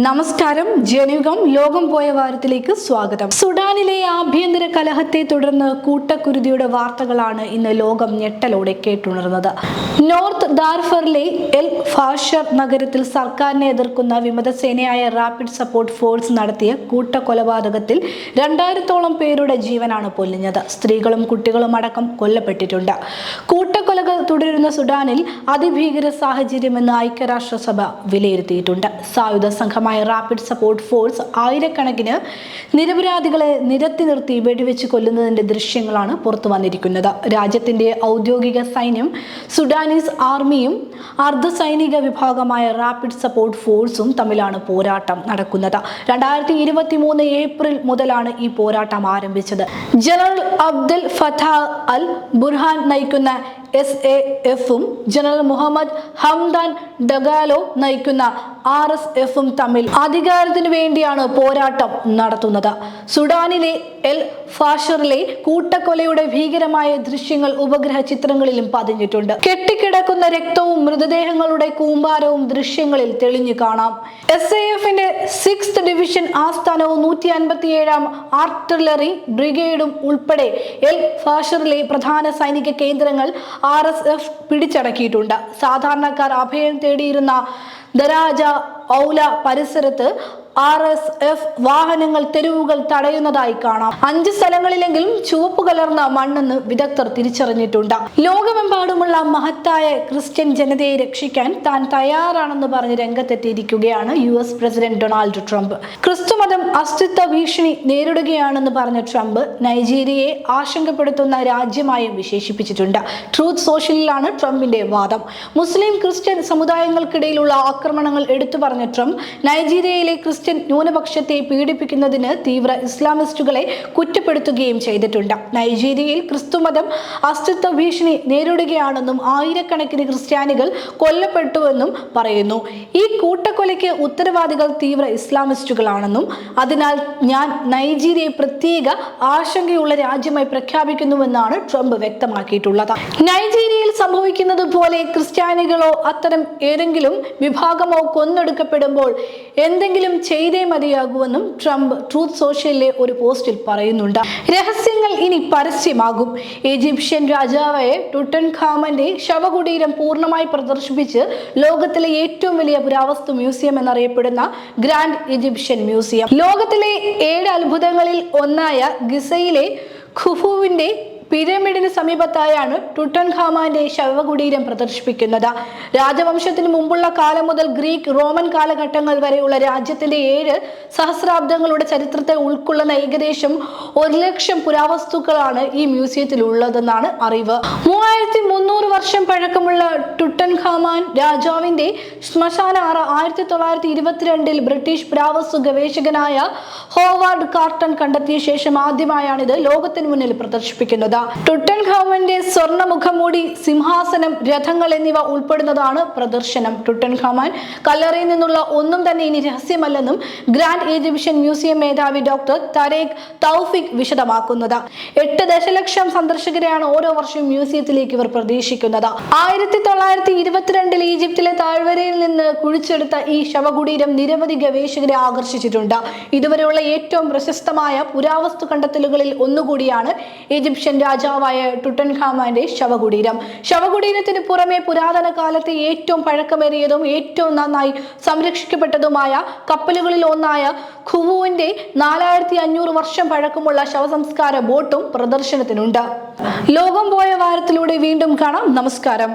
നമസ്കാരം. ജനയുഗം ലോകം പോയ വാരത്തിലേക്ക് സ്വാഗതം. സുഡാനിലെ ആഭ്യന്തര കലഹത്തെ തുടർന്ന് കൂട്ടക്കുരുതിയുടെ വാർത്തകളാണ് ഇന്ന് ലോകം ഞെട്ടലോടെ കേട്ടുണർന്നത്. നോർത്ത് ദാർഫറിലെ എൽ ഫാഷർ നഗരത്തിൽ സർക്കാരിനെ എതിർക്കുന്ന വിമതസേനയായ റാപ്പിഡ് സപ്പോർട്ട് ഫോഴ്സ് നടത്തിയ കൂട്ടക്കൊലപാതകത്തിൽ 2000-ഓളം പേരുടെ ജീവനാണ് പൊലിഞ്ഞത്. സ്ത്രീകളും കുട്ടികളും അടക്കം കൊല്ലപ്പെട്ടിട്ടുണ്ട്. കൂട്ടക്കൊലകൾ തുടരുന്ന സുഡാനിൽ അതിഭീകര സാഹചര്യമെന്ന് ഐക്യരാഷ്ട്രസഭ വിലയിരുത്തിയിട്ടുണ്ട്. സായുധ സംഘമായ റാപ്പിഡ് സപ്പോർട്ട് ഫോഴ്സ് ആയിരക്കണക്കിന് നിരപരാധികളെ നിരത്തി നിർത്തി വെടിവെച്ച് കൊല്ലുന്നതിന്റെ ദൃശ്യങ്ങളാണ് പുറത്തു വന്നിരിക്കുന്നത്. രാജ്യത്തിന്റെ ഔദ്യോഗിക സൈന്യം സുഡാനീസ് ആർമിയും അർദ്ധ സൈനിക വിഭാഗമായ റാപ്പിഡ് സപ്പോർട്ട് ഫോഴ്സും തമ്മിലാണ് പോരാട്ടം നടക്കുന്നത്. 2023 ഏപ്രിൽ മുതലാണ് ഈ പോരാട്ടം ആരംഭിച്ചത്. ജനറൽ അബ്ദൽ ഫത്താഹ് അൽ ബുർഹാൻ നയിക്കുന്ന SAF-ഉം ജനറൽ മുഹമ്മദ് ഹംദാൻ ഡഗാലോ നയിക്കുന്ന RSF-ഉം തമ്മിൽ അധികാരത്തിനു വേണ്ടിയാണ് പോരാട്ടം നടത്തുന്നത്. സുഡാനിലെ എൽ ഫാഷറിലെ കൂട്ടക്കൊലയുടെ ഭീകരമായ ദൃശ്യങ്ങൾ ഉപഗ്രഹ ചിത്രങ്ങളിലും പതിഞ്ഞിട്ടുണ്ട്. കെട്ടിക്കിടക്കുന്ന രക്തവും മൃതദേഹങ്ങളുടെ കൂമ്പാരവും ദൃശ്യങ്ങളിൽ തെളിഞ്ഞു കാണാം. SAF-ന്റെ 6th ഡിവിഷൻ ആസ്ഥാനവും 157-ാം ആർട്ടിലറി ബ്രിഗേഡും ഉൾപ്പെടെ എൽ ഫാഷറിലെ പ്രധാന സൈനിക കേന്ദ്രങ്ങൾ RSF പിടിച്ചടക്കിയിട്ടുണ്ട്. സാധാരണക്കാർ അഭയം തേടിയിരുന്ന ദരാജ ഔല പരിസരത്ത് RSF വാഹനങ്ങൾ തെരുവുകൾ തടയുന്നതായി കാണാം. 5 സ്ഥലങ്ങളിലെങ്കിലും ചുവപ്പ് കലർന്ന മണ്ണെന്ന് വിദഗ്ധർ തിരിച്ചറിഞ്ഞിട്ടുണ്ട്. ലോകമെമ്പാടുമുള്ള മഹത്തായ ക്രിസ്ത്യൻ ജനതയെ രക്ഷിക്കാൻ താൻ തയ്യാറാണെന്ന് പറഞ്ഞ് രംഗത്തെത്തിയിരിക്കുകയാണ് US പ്രസിഡന്റ് ഡൊണാൾഡ് ട്രംപ്. ക്രിസ്തുമതം അസ്തിത്വ ഭീഷണി നേരിടുകയാണെന്ന് പറഞ്ഞ ട്രംപ് നൈജീരിയയെ ആശങ്കപ്പെടുത്തുന്ന രാജ്യമായും വിശേഷിപ്പിച്ചിട്ടുണ്ട്. ട്രൂത്ത് സോഷ്യലിലാണ് ട്രംപിന്റെ വാദം. മുസ്ലിം ക്രിസ്ത്യൻ സമുദായങ്ങൾക്കിടയിലുള്ള ആക്രമണങ്ങൾ എടുത്തു പറഞ്ഞ ട്രംപ് നൈജീരിയയിലെ ക്രിസ്ത്യൻ ന്യൂനപക്ഷത്തെ പീഡിപ്പിക്കുന്നതിന് തീവ്ര ഇസ്ലാമിസ്റ്റുകളെ കുറ്റപ്പെടുത്തുകയും ചെയ്തിട്ടുണ്ട്. നൈജീരിയയിൽ ക്രിസ്തുമതം അസ്തിത്വ ഭീഷണി നേരിടുകയാണെന്നും ആയിരക്കണക്കിന് ക്രിസ്ത്യാനികൾ കൊല്ലപ്പെട്ടുവെന്നും പറയുന്നു. ഈ കൂട്ടക്കൊലയ്ക്ക് ഉത്തരവാദികൾ തീവ്ര ഇസ്ലാമിസ്റ്റുകളാണെന്നും അതിനാൽ ഞാൻ നൈജീരിയയെ പ്രത്യേക ആശങ്കയുള്ള രാജ്യമായി പ്രഖ്യാപിക്കുന്നുവെന്നാണ് ട്രംപ് വ്യക്തമാക്കിയിട്ടുള്ളത്. നൈജീരിയയിൽ സംഭവിക്കുന്നത് പോലെ ക്രിസ്ത്യാനികളോ അത്തരം ഏതെങ്കിലും വിഭാഗമോ കൊന്നൊടുക്കപ്പെടുമ്പോൾ എന്തെങ്കിലും ചെയ്തേ മതിയാകുമെന്നും ട്രംപ് ട്രൂത്ത് സോഷ്യലിലെ ഒരു പോസ്റ്റിൽ പറയുന്നുണ്ട്. രഹസ്യങ്ങൾ ഇനി പരസ്യമാകും. ഈജിപ്ഷ്യൻ രാജാവായ ടുട്ടൻഖാമന്റെ ശവകുടീരം പൂർണ്ണമായി പ്രദർശിപ്പിച്ച് ലോകത്തിലെ ഏറ്റവും വലിയ പുരാവസ്തു മ്യൂസിയം എന്നറിയപ്പെടുന്ന ഗ്രാൻഡ് ഈജിപ്ഷ്യൻ മ്യൂസിയം. ലോകത്തിലെ 7 അത്ഭുതങ്ങളിൽ ഒന്നായ ഗിസയിലെ ഖുഫുവിന്റെ പിരമിഡിന് സമീപത്തായാണ് ടുട്ടൻഖാമാന്റെ ശവകുടീരം പ്രദർശിപ്പിക്കുന്നത്. രാജവംശത്തിന് മുമ്പുള്ള കാലം മുതൽ ഗ്രീക്ക് റോമൻ കാലഘട്ടങ്ങൾ വരെയുള്ള രാജ്യത്തിന്റെ 7 സഹസ്രാബ്ദങ്ങളുടെ ചരിത്രത്തെ ഉൾക്കൊള്ളുന്ന ഏകദേശം 100,000 പുരാവസ്തുക്കളാണ് ഈ മ്യൂസിയത്തിൽ ഉള്ളതെന്നാണ് അറിവ്. 3300 വർഷം പഴക്കമുള്ള ടുട്ടൻഖാമാൻ രാജാവിന്റെ ശ്മശാന അറ 1922 ബ്രിട്ടീഷ് പുരാവസ്തു ഗവേഷകനായ ഹോവാർഡ് കാർട്ടൺ കണ്ടെത്തിയ ശേഷം ആദ്യമായാണിത് ലോകത്തിന് മുന്നിൽ പ്രദർശിപ്പിക്കുന്നത്. ടുട്ടൻഖാമന്റെ സ്വർണ്ണ മുഖംമൂടി, സിംഹാസനം, രഥങ്ങൾ എന്നിവ ഉൾപ്പെടുന്നതാണ് പ്രദർശനം. ടുട്ടൻഖാമാൻ കല്ലറയിൽ നിന്നുള്ള ഒന്നും തന്നെ ഇനി രഹസ്യമല്ലെന്നും ഗ്രാൻഡ് ഈജിപ്ഷ്യൻ മ്യൂസിയം മേധാവി ഡോക്ടർ തരേഖ് തൗഫിക് വിശദമാക്കുന്നത്. 8 ദശലക്ഷം സന്ദർശകരെയാണ് ഓരോ വർഷവും മ്യൂസിയത്തിലേക്ക് ഇവർ പ്രതീക്ഷിക്കുന്നത്. 1922 ഈജിപ്തിലെ താഴ്വരയിൽ നിന്ന് കുഴിച്ചെടുത്ത ഈ ശവകുടീരം നിരവധി ഗവേഷകരെ ആകർഷിച്ചിട്ടുണ്ട്. ഇതുവരെയുള്ള ഏറ്റവും പ്രശസ്തമായ പുരാവസ്തു കണ്ടെത്തലുകളിൽ ഒന്നുകൂടിയാണ് ഈജിപ്ഷ്യൻ രാജാവായ ടുട്ടൻഖാമാന്റെ ശവകുടീരം. ശവകുടീരത്തിന് പുറമെ പുരാതന കാലത്തെ ഏറ്റവും പഴക്കമേറിയതും ഏറ്റവും നന്നായി സംരക്ഷിക്കപ്പെട്ടതുമായ കപ്പലുകളിൽ ഒന്നായ ഖുഫുവിന്റെ 4500 വർഷം പഴക്കമുള്ള ശവസംസ്കാര ബോട്ടും പ്രദർശനത്തിനുണ്ട്. ലോകം പോയ വാരത്തിലൂടെ വീണ്ടും കാണാം. നമസ്കാരം.